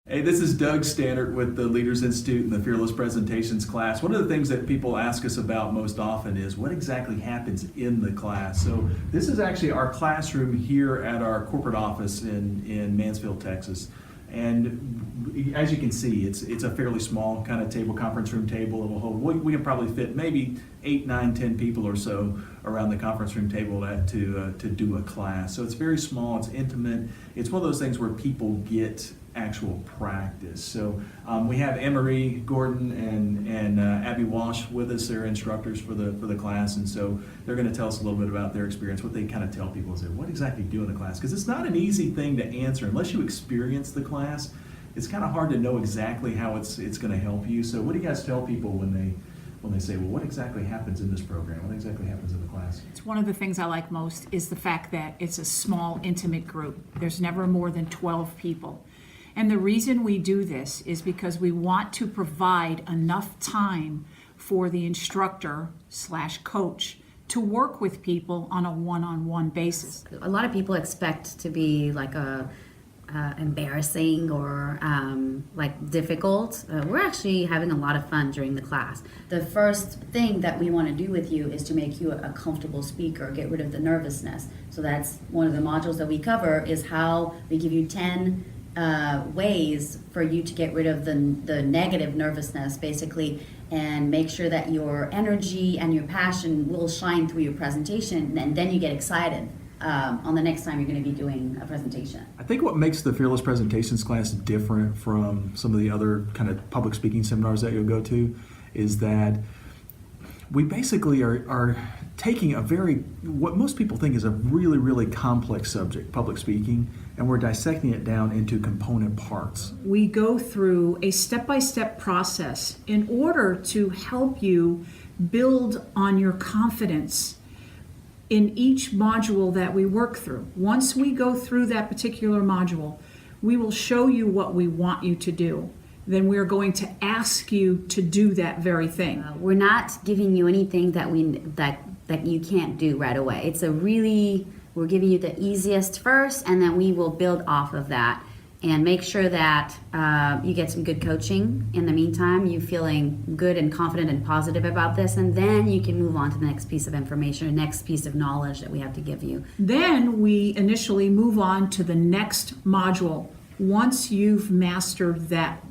Hey, this is Doug Stannard with the Leaders Institute and the Fearless Presentations class. One of the things that people ask us about most often is what exactly happens in the class. So this is actually our classroom here at our corporate office in Mansfield, Texas. And as you can see, it's a fairly small kind of table, conference room table. It'll hold, we can probably fit maybe 8, 9, 10 people or so around the conference room table to do a class. So it's very small, it's intimate. It's one of those things where people get actual practice. So we have Emery Gordon and Abby Walsh with us. They're instructors for the class, and so they're going to tell us a little bit about their experience. What they kind of tell people is what exactly do in the class, because it's not an easy thing to answer unless you experience the class. It's kind of hard to know exactly how it's going to help you. So what do you guys tell people when they say, well, what exactly happens in this program? What exactly happens in the class? It's one of the things I like most is the fact that it's a small, intimate group. There's never more than 12 people. And the reason we do this is because we want to provide enough time for the instructor/coach to work with people on a one-on-one basis. A lot of people expect to be like embarrassing or like difficult. We're actually having a lot of fun during the class. The first thing that we want to do with you is to make you a comfortable speaker, get rid of the nervousness. So that's one of the modules that we cover, is how we give you 10 ways for you to get rid of the negative nervousness, basically, and make sure that your energy and your passion will shine through your presentation, and then you get excited on the next time you're going to be doing a presentation. I think what makes the Fearless Presentations class different from some of the other kind of public speaking seminars that you'll go to is that we basically are taking what most people think is a really, really complex subject, public speaking, and we're dissecting it down into component parts. We go through a step-by-step process in order to help you build on your confidence in each module that we work through. Once we go through that particular module, we will show you what we want you to do. Then we're going to ask you to do that very thing. We're not giving you anything that you can't do right away. We're giving you the easiest first, and then we will build off of that and make sure that you get some good coaching in the meantime, you feeling good and confident and positive about this, and then you can move on to the next piece of information or next piece of knowledge that we have to give you. Then we initially move on to the next module. Once you've mastered that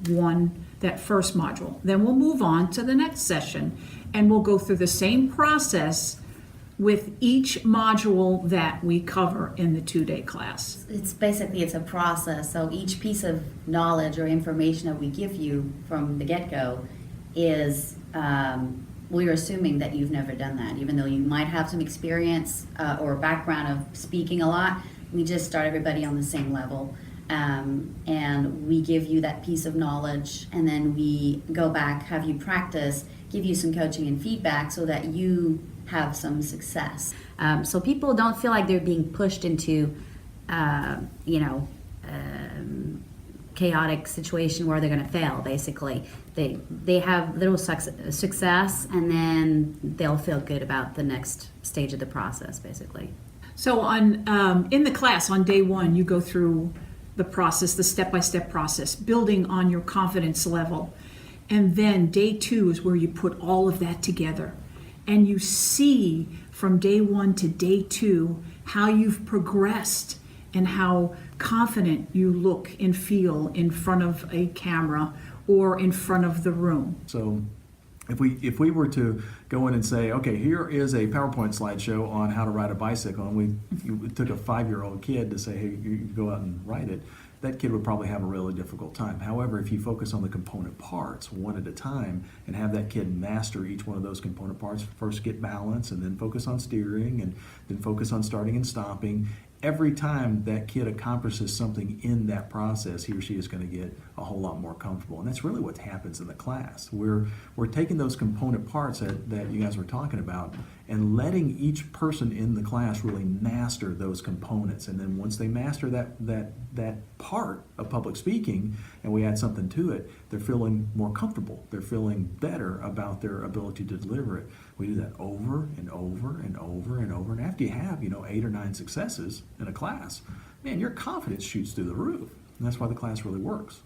first module, then we'll move on to the next session, and we'll go through the same process with each module that we cover in the 2-day class. It's a process. So each piece of knowledge or information that we give you from the get-go is we're assuming that you've never done that, even though you might have some experience or background of speaking a lot. We just start everybody on the same level. And we give you that piece of knowledge, and then we go back, have you practice, give you some coaching and feedback so that you have some success. So people don't feel like they're being pushed into, chaotic situation where they're going to fail, basically. They have little success, and then they'll feel good about the next stage of the process, basically. So in the class on day 1, you go through the process, the step-by-step process, building on your confidence level. And then day 2 is where you put all of that together. And you see from day 1 to day 2 how you've progressed and how confident you look and feel in front of a camera or in front of the room. So if we were to go in and say, okay, here is a PowerPoint slideshow on how to ride a bicycle, and you took a 5-year-old kid to say, hey, you go out and ride it, that kid would probably have a really difficult time. However, if you focus on the component parts one at a time and have that kid master each one of those component parts, first get balance and then focus on steering and then focus on starting and stopping, every time that kid accomplishes something in that process, he or she is going to get a whole lot more comfortable. And that's really what happens in the class. We're taking those component parts that you guys were talking about and letting each person in the class really master those components. And then once they master that part of public speaking and we add something to it, they're feeling more comfortable. They're feeling better about their ability to deliver it. We do that over and over and over and over. And after you have, 8 or 9 successes in a class, man, your confidence shoots through the roof. And that's why the class really works.